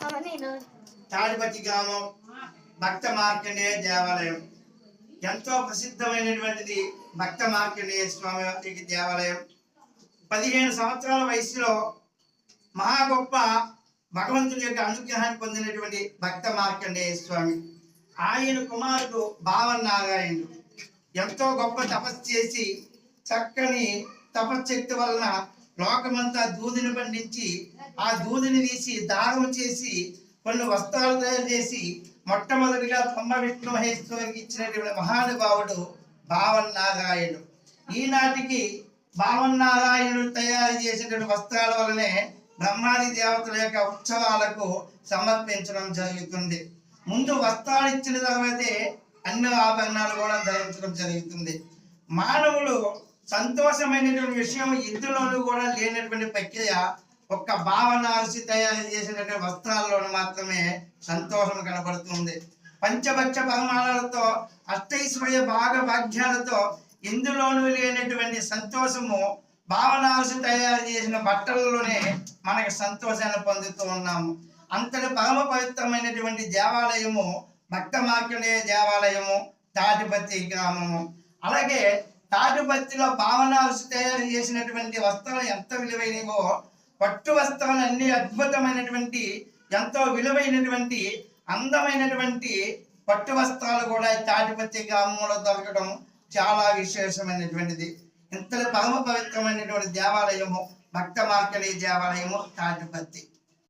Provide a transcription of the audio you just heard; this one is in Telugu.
తాడిపత్రి గ్రామం భక్త మార్కండేయ దేవాలయం ఎంతో ప్రసిద్ధమైనటువంటిది. భక్త మార్కండేయ స్వామి వారికి దేవాలయం 15 సంవత్సరాల వయసులో మహా గొప్ప భగవంతుని యొక్క అనుగ్రహాన్ని పొందినటువంటి భక్త మార్కండేయ స్వామి. ఆయన కుమారుడు భావనారాయణుడు ఎంతో గొప్ప తపస్సు చేసి చక్కని తపశ్శక్తి వలన లోకమంతా దూదిని పండించి ఆ దూదిని తీసి దానం చేసి కొన్ని వస్త్రాలు తయారు చేసి మొట్టమొదటిగా బ్రహ్మ విష్ణు మహేశ్వరికి ఇచ్చినటువంటి మహానుభావుడు భావనారాయణుడు. ఈనాటికి భావనారాయణుడు తయారు చేసినటువంటి వస్త్రాల వలనే బ్రహ్మాది దేవతల యొక్క ఉత్సవాలకు సమర్పించడం జరుగుతుంది. ముందు వస్త్రాలు ఇచ్చిన తర్వాతే అన్ని ఆభరణాలు కూడా ధరించడం జరుగుతుంది. మానవులు సంతోషమైనటువంటి విషయం ఇందులోనూ కూడా లేనటువంటి ప్రక్రియ ఒక్క భావనాసి తయారు చేసినటువంటి వస్త్రాల్లోనూ మాత్రమే సంతోషం కనబడుతుంది. పంచభక్ష పరమాణాలతో అష్టైశ్వర్య భాగ్యాలతో ఇందులోనూ లేనటువంటి సంతోషము భావనాసి తయారు చేసిన బట్టలలోనే మనకు సంతోషాన్ని పొందుతూ ఉన్నాము. అంతటి పరమ పవిత్రమైనటువంటి దేవాలయము భక్త మార్కండేయ దేవాలయము తాటిపత్రి గ్రామము. అలాగే తాటిపత్రిలో భావనాసి తయారు చేసినటువంటి వస్త్రాలు ఎంత విలువైనవో పట్టు వస్త్రాలు అన్ని అద్భుతమైనటువంటి ఎంతో విలువైనటువంటి అందమైనటువంటి పట్టు వస్త్రాలు కూడా తాటిపత్రి గ్రామంలో దొరకడం చాలా విశేషమైనటువంటిది. ఇంతటి పరమ పవిత్రమైనటువంటి దేవాలయము భక్త మార్కండేయ దేవాలయము తాటిపత్రి.